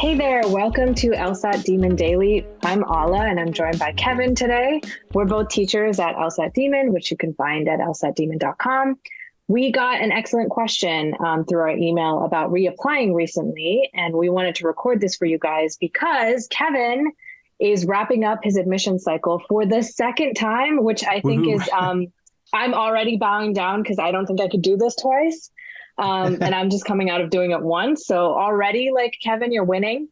Hey there, welcome to LSAT Demon Daily. I'm Ala and I'm joined by Kevin today. We're both teachers at LSAT Demon, which you can find at lsatdemon.com. We got an excellent question through our email about reapplying recently, and we wanted to record this for you guys because Kevin is wrapping up his admission cycle for the second time, which I think is, I'm already bowing down because I don't think I could do this twice. And I'm just coming out of doing it once. So already, like, Kevin, you're winning.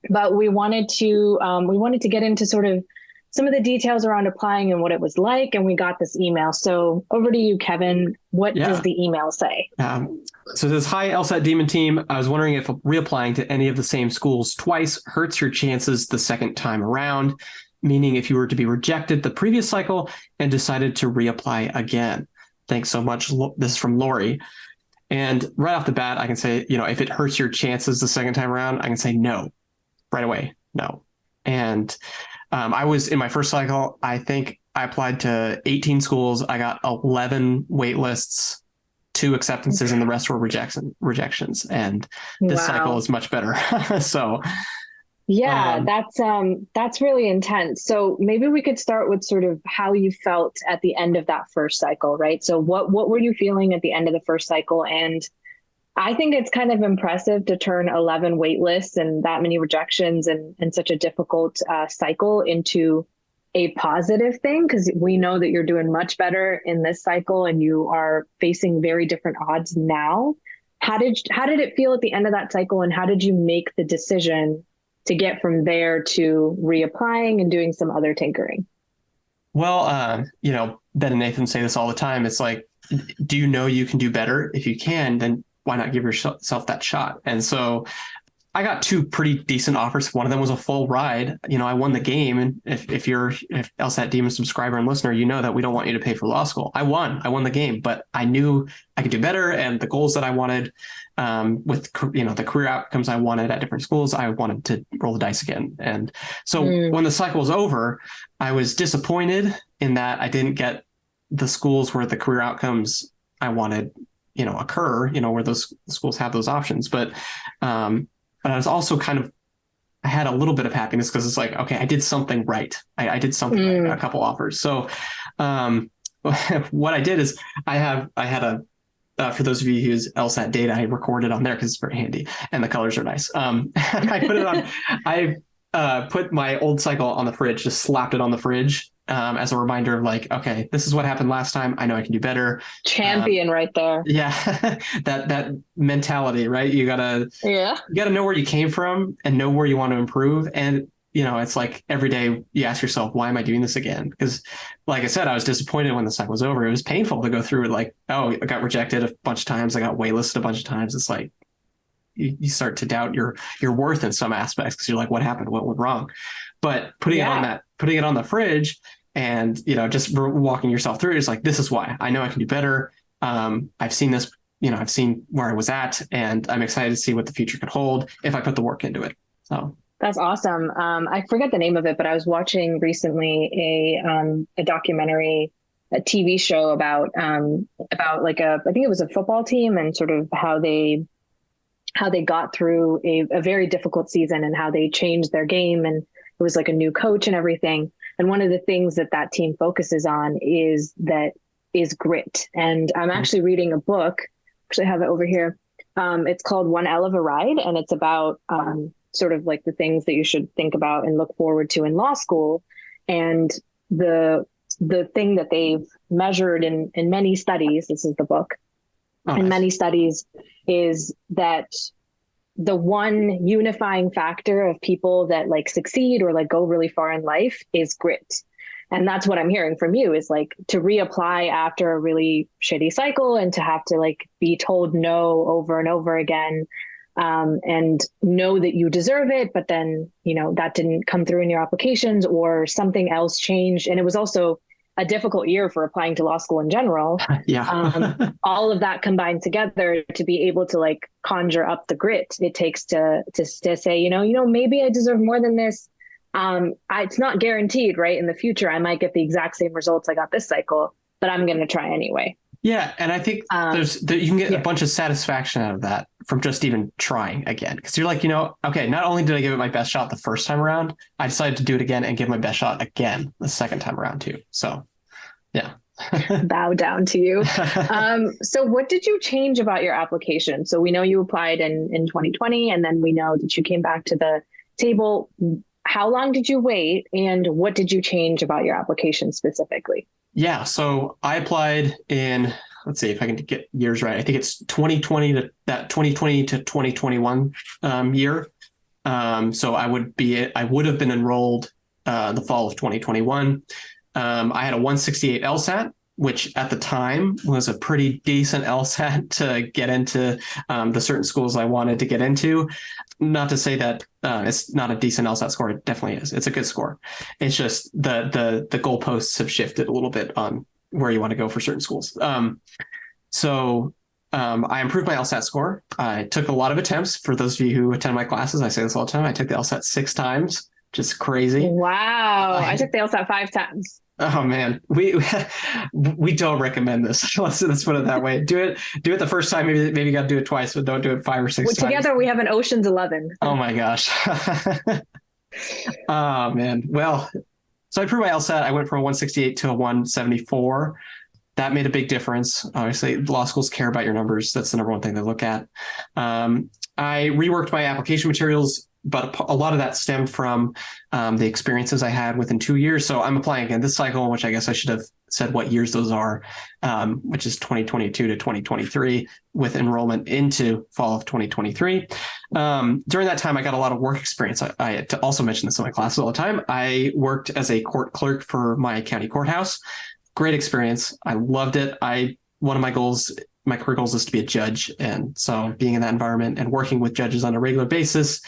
But we wanted to get into sort of some of the details around applying and what it was like. And we got this email. So over to you, Kevin. What does the email say? So it says, hi, LSAT Demon team. I was wondering if reapplying to any of the same schools twice hurts your chances the second time around, meaning if you were to be rejected the previous cycle and decided to reapply again. Thanks so much. This is from Lori. And right off the bat, I can say, if it hurts your chances the second time around, I can say no, right away, no. And I was in my first cycle, I think I applied to 18 schools. I got 11 wait lists, 2 acceptances, and the rest were rejections. And this cycle is much better. So yeah, that's really intense. So maybe we could start with sort of how you felt at the end of that first cycle, right? So what were you feeling at the end of the first cycle? And I think it's kind of impressive to turn 11 wait lists and that many rejections and such a difficult cycle into a positive thing, because we know that you're doing much better in this cycle and you are facing very different odds now. How did it feel at the end of that cycle, and how did you make the decision to get from there to reapplying and doing some other tinkering? Well, Ben and Nathan say this all the time. It's like, do you know you can do better? If you can, then why not give yourself that shot? And so I got 2 pretty decent offers. One of them was a full ride. I won the game. And if you're LSAT Demon subscriber and listener, you know that we don't want you to pay for law school. I won the game, but I knew I could do better. And the goals that I wanted, with the career outcomes I wanted at different schools, I wanted to roll the dice again. And so when the cycle was over, I was disappointed in that I didn't get the schools where the career outcomes I wanted, occur, where those schools have those options. But I was also I had a little bit of happiness because it's like, okay, I did something right. I did something right, a couple offers. So what I did is I had a, for those of you who use LSAT data, I recorded on there because it's very handy and the colors are nice. I put it on, I put my old cycle on the fridge, just slapped it on the fridge as a reminder of like, okay, this is what happened last time. I know I can do better. Champion right there. Yeah. that mentality, right? You gotta know where you came from and know where you want to improve. And it's like every day you ask yourself, why am I doing this again? Because like I said, I was disappointed when the cycle was over. It was painful to go through it. Like, oh, I got rejected a bunch of times. I got waitlisted a bunch of times. It's like, you start to doubt your worth in some aspects because you're like, what happened? What went wrong? But putting it on the fridge and, just walking yourself through it is like, this is why I know I can do better. I've seen this, I've seen where I was at, and I'm excited to see what the future could hold if I put the work into it. So that's awesome. I forget the name of it, but I was watching recently a documentary, a TV show about like I think it was a football team and sort of how they got through a very difficult season and how they changed their game. And it was like a new coach and everything. And one of the things that team focuses on is grit. And I'm actually reading a book, actually have it over here. It's called One Hell of a Ride. And it's about sort of like the things that you should think about and look forward to in law school. And the thing that they've measured in many studies, this is the book, in many studies, is that the one unifying factor of people that like succeed or like go really far in life is grit. And that's what I'm hearing from you, is like to reapply after a really shitty cycle and to have to like be told no over and over again, and know that you deserve it, but then, that didn't come through in your applications or something else changed. And it was also a difficult year for applying to law school in general. All of that combined together to be able to like conjure up the grit it takes to say, maybe I deserve more than this. It's not guaranteed, right? In the future, I might get the exact same results I got this cycle, but I'm going to try anyway. Yeah. And I think you can get a bunch of satisfaction out of that from just even trying again. Because you're like, okay, not only did I give it my best shot the first time around, I decided to do it again and give my best shot again the second time around too. So yeah. Bow down to you. So what did you change about your application? So we know you applied in 2020, and then we know that you came back to the table. How long did you wait, and what did you change about your application specifically? Yeah, so I applied in, let's see if I can get years right. I think it's 2020 to 2021 year. So I would have been enrolled the fall of 2021. I had a 168 LSAT, which at the time was a pretty decent LSAT to get into the certain schools I wanted to get into. Not to say that it's not a decent LSAT score. It definitely is. It's a good score. It's just the goalposts have shifted a little bit on where you want to go for certain schools. So I improved my LSAT score. I took a lot of attempts. For those of you who attend my classes, I say this all the time. I took the LSAT 6 times. Just crazy. Wow. I took the LSAT 5 times. Oh man, we don't recommend this. Let's put it that way. Do it the first time. Maybe you got to do it twice, but don't do it 5 or 6 times. Together we have an Ocean's 11. Oh my gosh. Oh man. Well, so I improved my LSAT. I went from a 168 to a 174. That made a big difference. Obviously, law schools care about your numbers. That's the number one thing they look at. I reworked my application materials, but a lot of that stemmed from the experiences I had within 2 years. So I'm applying again this cycle, which I guess I should have said what years those are, which is 2022 to 2023 with enrollment into fall of 2023. During that time, I got a lot of work experience. I had to also mention this in my classes all the time. I worked as a court clerk for my county courthouse. Great experience. I loved it. One of my career goals is to be a judge. And so being in that environment and working with judges on a regular basis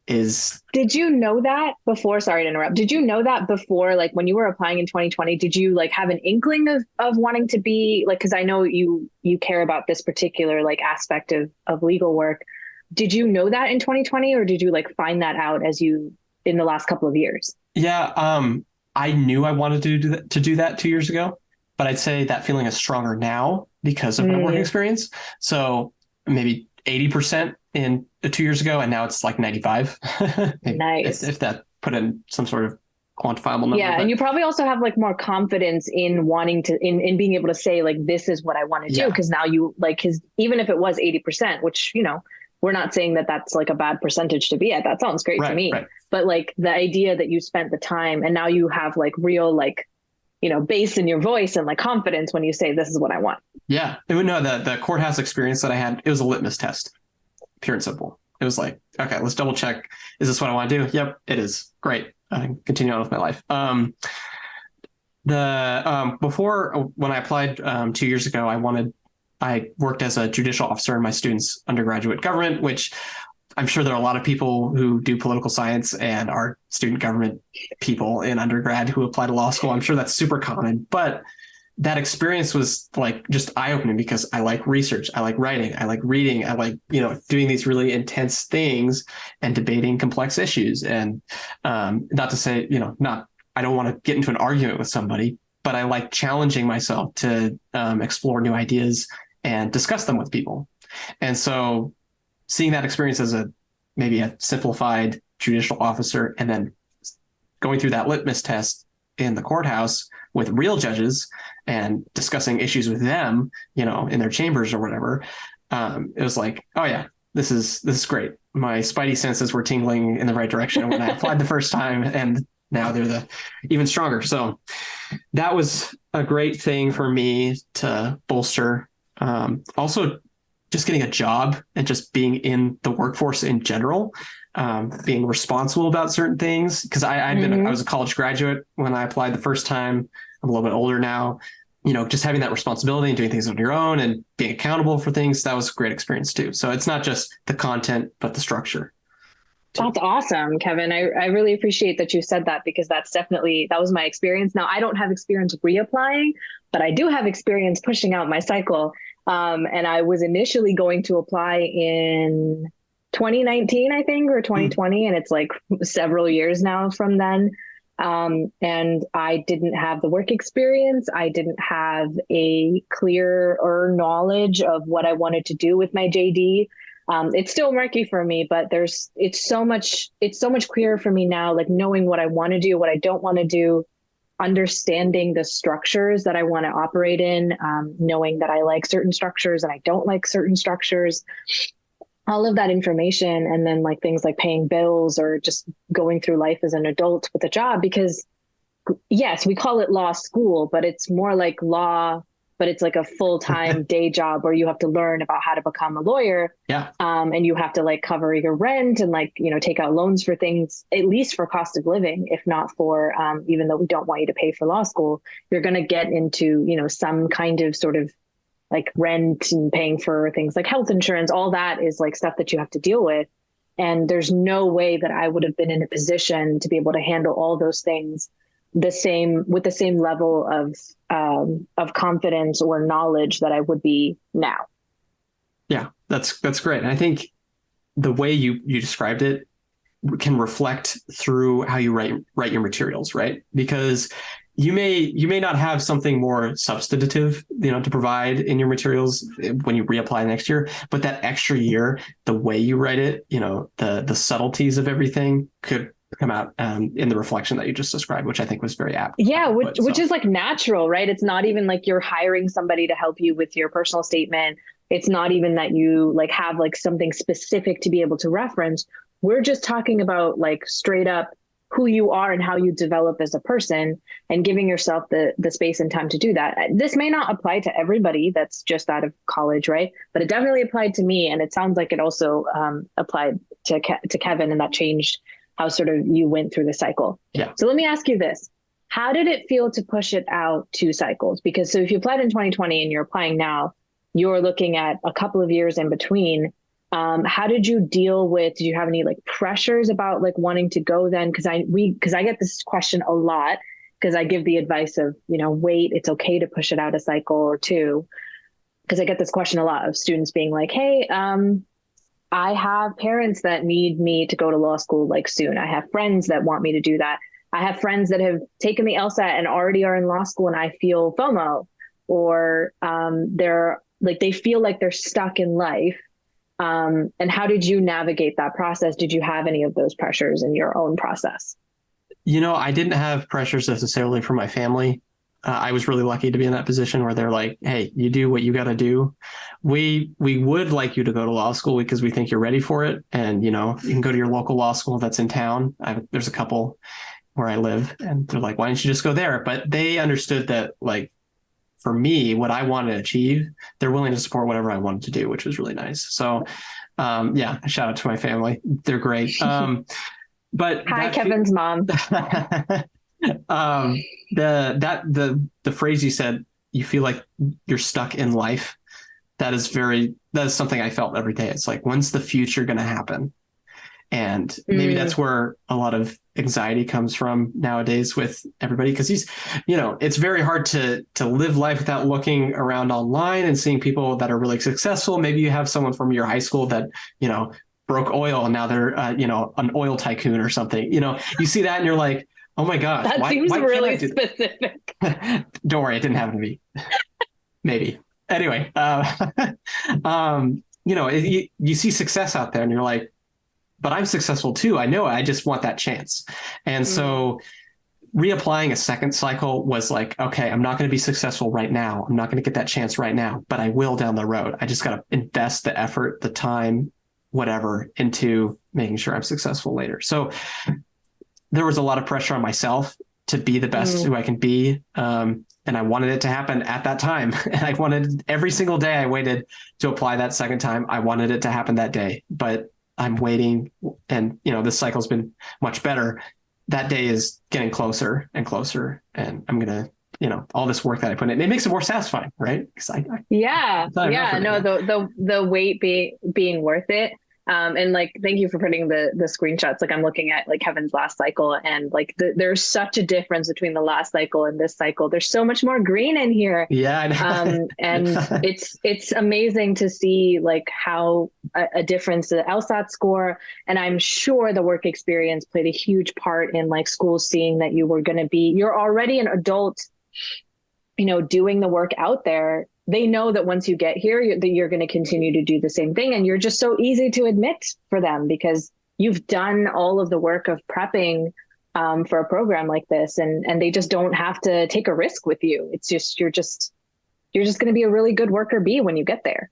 is. Did you know that before? Sorry to interrupt. Did you know that before, like when you were applying in 2020, did you like have an inkling of wanting to be like, cause I know you care about this particular like aspect of legal work. Did you know that in 2020 or did you like find that out in the last couple of years? Yeah. I knew I wanted to do that 2 years ago, but I'd say that feeling is stronger now because of my work experience. So maybe 80% in 2 years ago, and now it's like 95. Nice. If that put in some sort of quantifiable number. Yeah, and you probably also have like more confidence in wanting to in being able to say like this is what I want to do because now you like his even if it was 80%, which we're not saying that that's like a bad percentage to be at. That sounds great to me. Right. But like the idea that you spent the time and now you have like real like bass in your voice and like confidence when you say this is what I want. Yeah. The courthouse experience that I had, it was a litmus test, pure and simple. It was like, okay, let's double check. Is this what I want to do? Yep, it is. Great. I can continue on with my life. Before when I applied 2 years ago, I worked as a judicial officer in my students' undergraduate government, which I'm sure there are a lot of people who do political science and are student government people in undergrad who apply to law school. I'm sure that's super common, but that experience was like just eye-opening because I like research, I like writing, I like reading, I like, doing these really intense things and debating complex issues. And not to say, I don't want to get into an argument with somebody, but I like challenging myself to explore new ideas and discuss them with people. And so seeing that experience as maybe a simplified judicial officer and then going through that litmus test in the courthouse with real judges and discussing issues with them, in their chambers or whatever, it was like, oh yeah, this is great. My spidey senses were tingling in the right direction when I applied the first time, and now they're even stronger. So that was a great thing for me to bolster. Also, just getting a job and just being in the workforce in general, being responsible about certain things. Because I was a college graduate when I applied the first time. I'm a little bit older now. Just having that responsibility and doing things on your own and being accountable for things, that was a great experience too. So it's not just the content, but the structure. That's awesome, Kevin. I really appreciate that you said that because that was my experience. Now, I don't have experience reapplying, but I do have experience pushing out my cycle. And I was initially going to apply in 2019, I think, or 2020. And it's like several years now from then. And I didn't have the work experience. I didn't have a clearer knowledge of what I wanted to do with my JD. It's still murky for me, but it's so much clearer for me now, like knowing what I want to do, what I don't want to do, understanding the structures that I want to operate in, knowing that I like certain structures and I don't like certain structures, all of that information. And then like things like paying bills or just going through life as an adult with a job, because yes, we call it law school, but it's more like law, but it's like a full-time day job where you have to learn about how to become a lawyer. Yeah. And you have to like cover your rent and like, you know, take out loans for things, at least for cost of living, if not for, even though we don't want you to pay for law school, you're going to get into, you know, some kind of sort of like rent and paying for things like health insurance. All that is like stuff that you have to deal with. And there's no way that I would have been in a position to be able to handle all those things with the same level of confidence or knowledge that I would be now. Yeah, that's great. And I think the way you described it can reflect through how you write your materials, right? Because you may not have something more substantive, you know, to provide in your materials when you reapply next year, but that extra year, the way you write it, you know, the subtleties of everything could come out in the reflection that you just described, which I think was very apt. Yeah, which is like natural, right? It's not even like you're hiring somebody to help you with your personal statement. It's not even that you like have like something specific to be able to reference. We're just talking about like straight up who you are and how you develop as a person and giving yourself the space and time to do that. This may not apply to everybody that's just out of college, right? But it definitely applied to me. And it sounds like it also applied to Kevin, and that changed how sort of you went through the cycle. Yeah. So let me ask you this. How did it feel to push it out 2 cycles? Because so if you applied in 2020 and you're applying now, you're looking at a couple of years in between. How did you deal with, did you have any like pressures about like wanting to go then? Because I get this question a lot, because I give the advice of, you know, wait, it's okay to push it out a cycle or two. Because I get this question a lot of students being like, hey, I have parents that need me to go to law school like soon. I have friends that want me to do that. I have friends that have taken the LSAT and already are in law school, and I feel FOMO, or they're like, they feel like they're stuck in life. And how did you navigate that process? Did you have any of those pressures in your own process? You know, I didn't have pressures necessarily from my family. I was really lucky to be in that position where they're like, hey, you do what you got to do. We would like you to go to law school because we think you're ready for it. And, you know, you can go to your local law school that's in town. There's a couple where I live, and they're like, why don't you just go there? But they understood that, like, for me, what I wanted to achieve, they're willing to support whatever I wanted to do, which was really nice. So, yeah, shout out to my family. They're great. But hi, Kevin's mom. The phrase you said, you feel like you're stuck in life. That is something I felt every day. It's like, when's the future going to happen? And maybe that's where a lot of anxiety comes from nowadays with everybody, because it's very hard to live life without looking around online and seeing people that are really successful. Maybe you have someone from your high school that, you know, broke oil and now they're, an oil tycoon or something. You know, you see that and you're like, oh my gosh, that seems really specific. Don't worry, it didn't happen to me. Maybe. Anyway, you see success out there and you're like, but I'm successful too. I know it. I just want that chance. And so reapplying a second cycle was like, okay, I'm not going to be successful right now. I'm not going to get that chance right now, but I will down the road. I just got to invest the effort, the time, whatever, into making sure I'm successful later. So there was a lot of pressure on myself to be the best who I can be. And I wanted it to happen at that time. And I wanted every single day I waited to apply that second time. I wanted it to happen that day, but I'm waiting, and this cycle's been much better. That day is getting closer and closer, and I'm gonna, all this work that I put in, it makes it more satisfying, right? The wait being worth it. And like, thank you for putting the screenshots. Like, I'm looking at like Kevin's last cycle, and like there's such a difference between the last cycle and this cycle. There's so much more green in here. Yeah, I know. And it's amazing to see like how a difference, the LSAT score, and I'm sure the work experience played a huge part in like schools seeing that you're already an adult, doing the work out there. they know that once you get here, that you're going to continue to do the same thing. And you're just so easy to admit for them because you've done all of the work of prepping for a program like this, and they just don't have to take a risk with you. It's just you're just going to be a really good worker bee when you get there.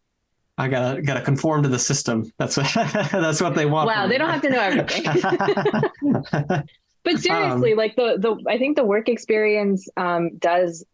I gotta conform to the system. That's what that's what they want. Wow, they don't have to know everything. But seriously, like the I think the work experience does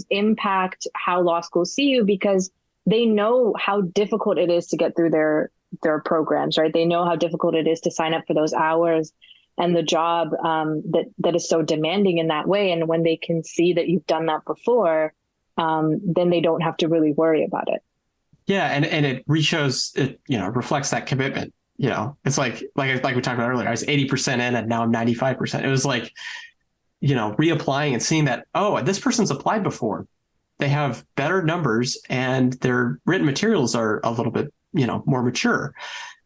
impact how law schools see you, because they know how difficult it is to get through their programs, right? They know how difficult it is to sign up for those hours and the job that is so demanding in that way. And when they can see that you've done that before, then they don't have to really worry about it. Yeah, and it re-shows it, reflects that commitment. It's like we talked about earlier, I was 80% in and now I'm 95%. It was like, reapplying and seeing that, oh, this person's applied before. They have better numbers and their written materials are a little bit, more mature.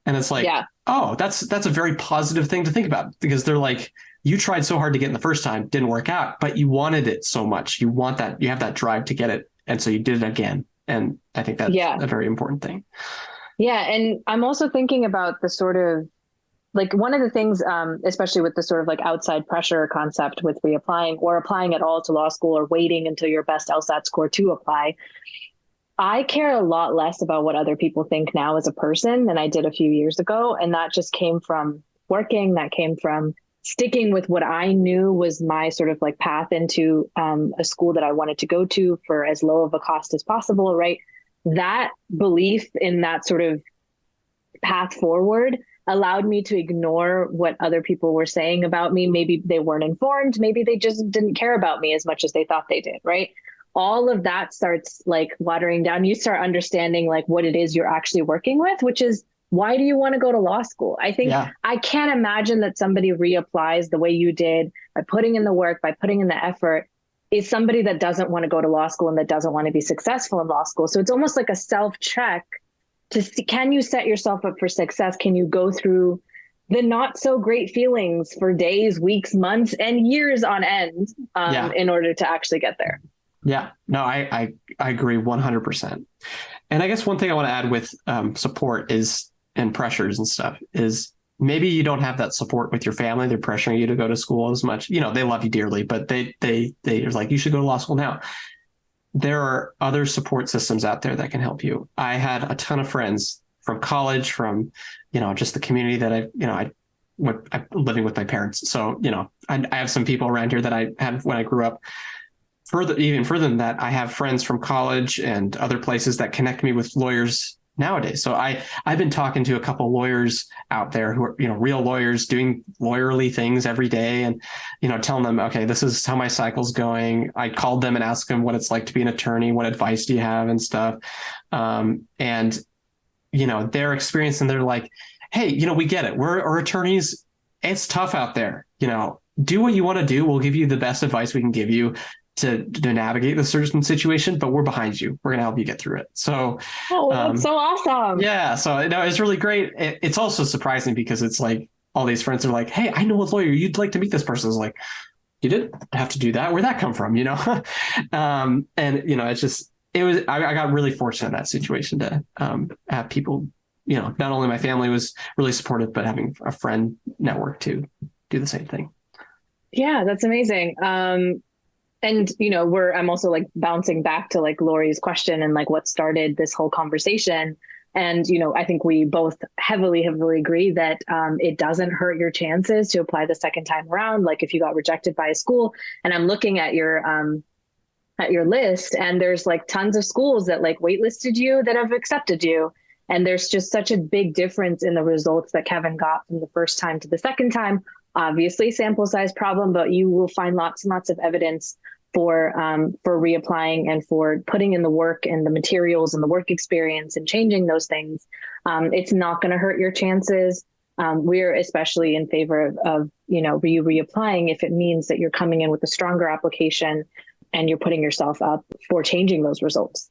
And it's like, yeah. Oh, that's a very positive thing to think about, because they're like, you tried so hard to get in the first time, didn't work out, but you wanted it so much. You want that, you have that drive to get it. And so you did it again. And I think that's a very important thing. Yeah. And I'm also thinking about the sort of, like, one of the things, especially with the sort of like outside pressure concept with reapplying or applying at all to law school or waiting until your best LSAT score to apply, I care a lot less about what other people think now as a person than I did a few years ago. And that just came from working, that came from sticking with what I knew was my sort of like path into a school that I wanted to go to for as low of a cost as possible, right? That belief in that sort of path forward allowed me to ignore what other people were saying about me. Maybe they weren't informed. Maybe they just didn't care about me as much as they thought they did, right? All of that starts like watering down. You start understanding like what it is you're actually working with, which is, why do you want to go to law school? I think I can't imagine that somebody reapplies the way you did, by putting in the work, by putting in the effort, is somebody that doesn't want to go to law school and that doesn't want to be successful in law school. So it's almost like a self-check to see, can you set yourself up for success? Can you go through the not so great feelings for days, weeks, months, and years on end in order to actually get there? Yeah, no, I agree 100%. And I guess one thing I want to add with support is, and pressures and stuff, is maybe you don't have that support with your family. They're pressuring you to go to school as much. They love you dearly, but they're like, you should go to law school now. There are other support systems out there that can help you. I had a ton of friends from college, from, just the community that I'm living with my parents. So, I have some people around here that I had when I grew up. Even further than that, I have friends from college and other places that connect me with lawyers nowadays. So I've been talking to a couple of lawyers out there who are, real lawyers doing lawyerly things every day, and, telling them, okay, this is how my cycle's going. I called them and asked them what it's like to be an attorney. What advice do you have and stuff? And, their experience, and they're like, hey, we get it. We're attorneys. It's tough out there. Do what you want to do. We'll give you the best advice we can give you to navigate the certain situation, but we're behind you. We're going to help you get through it. So, that's so awesome. Yeah. So it's really great. It's also surprising because it's like all these friends are like, hey, I know a lawyer. You'd like to meet this person. It's like, you didn't have to do that. Where'd that come from? And it's just, I got really fortunate in that situation to have people, not only my family was really supportive, but having a friend network to do the same thing. Yeah, that's amazing. And, I'm also like bouncing back to like Lori's question and like what started this whole conversation. And, I think we both heavily agree that it doesn't hurt your chances to apply the second time around. Like if you got rejected by a school, and I'm looking at your list, and there's like tons of schools that like waitlisted you that have accepted you. And there's just such a big difference in the results that Kevin got from the first time to the second time. Obviously, sample size problem, but you will find lots and lots of evidence for reapplying and for putting in the work and the materials and the work experience and changing those things. It's not going to hurt your chances. We're especially in favor of reapplying if it means that you're coming in with a stronger application and you're putting yourself up for changing those results.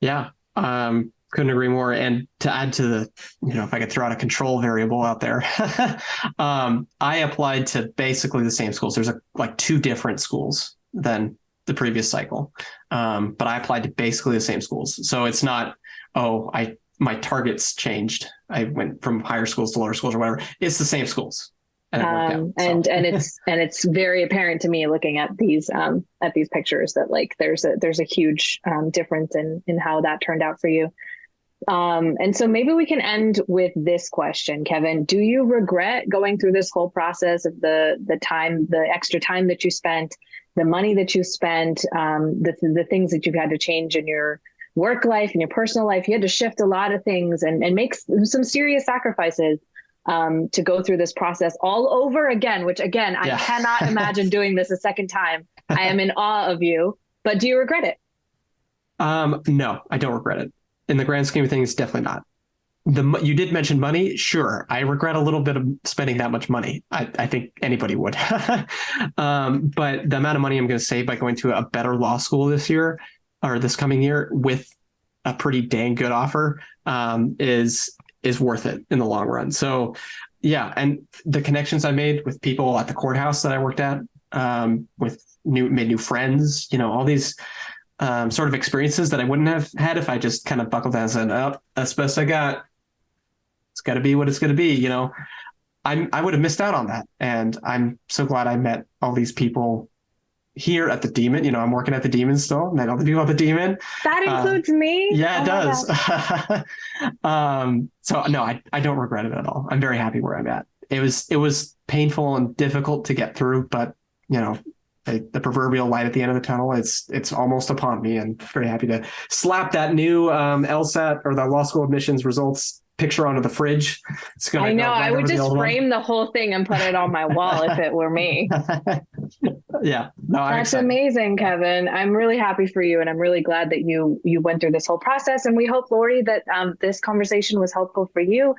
Yeah. Couldn't agree more. And to add to the, if I could throw out a control variable out there, I applied to basically the same schools. There's like two different schools than the previous cycle. But I applied to basically the same schools. So it's not, my targets changed. I went from higher schools to lower schools or whatever. It's the same schools. And it worked out, and it's very apparent to me looking at these pictures that like there's a huge difference in how that turned out for you. And so maybe we can end with this question, Kevin. Do you regret going through this whole process of the time, the extra time that you spent, the money that you spent, the things that you've had to change in your work life and your personal life? You had to shift a lot of things and make some serious sacrifices to go through this process all over again, which again, I cannot imagine doing this a second time. I am in awe of you, but do you regret it? No, I don't regret it. In the grand scheme of things, definitely not. You did mention money. Sure. I regret a little bit of spending that much money. I think anybody would. But the amount of money I'm going to save by going to a better law school this year or this coming year with a pretty dang good offer is worth it in the long run. So yeah. And the connections I made with people at the courthouse that I worked at, made new friends, all these sort of experiences that I wouldn't have had if I just kind of buckled down and said, oh, that's the best I got. It's got to be what it's going to be. I would have missed out on that. And I'm so glad I met all these people here at the Demon. I'm working at the Demon still, met all the people at the Demon. That includes me? Yeah, it does. So no, I don't regret it at all. I'm very happy where I'm at. It was painful and difficult to get through, but the proverbial light at the end of the tunnel, it's almost upon me, and very happy to slap that new LSAT or the law school admissions results picture onto the fridge. I know. I would just frame the whole thing and put it on my wall if it were me. Yeah. No, that's amazing, Kevin. I'm really happy for you. And I'm really glad that you went through this whole process. And we hope, Lori, that this conversation was helpful for you.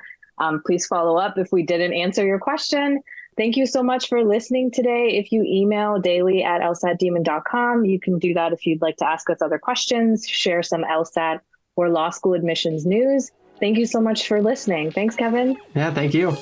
Please follow up if we didn't answer your question. Thank you so much for listening today. If you email daily@lsatdemon.com, you can do that if you'd like to ask us other questions, share some LSAT or law school admissions news. Thank you so much for listening. Thanks, Kevin. Yeah, thank you.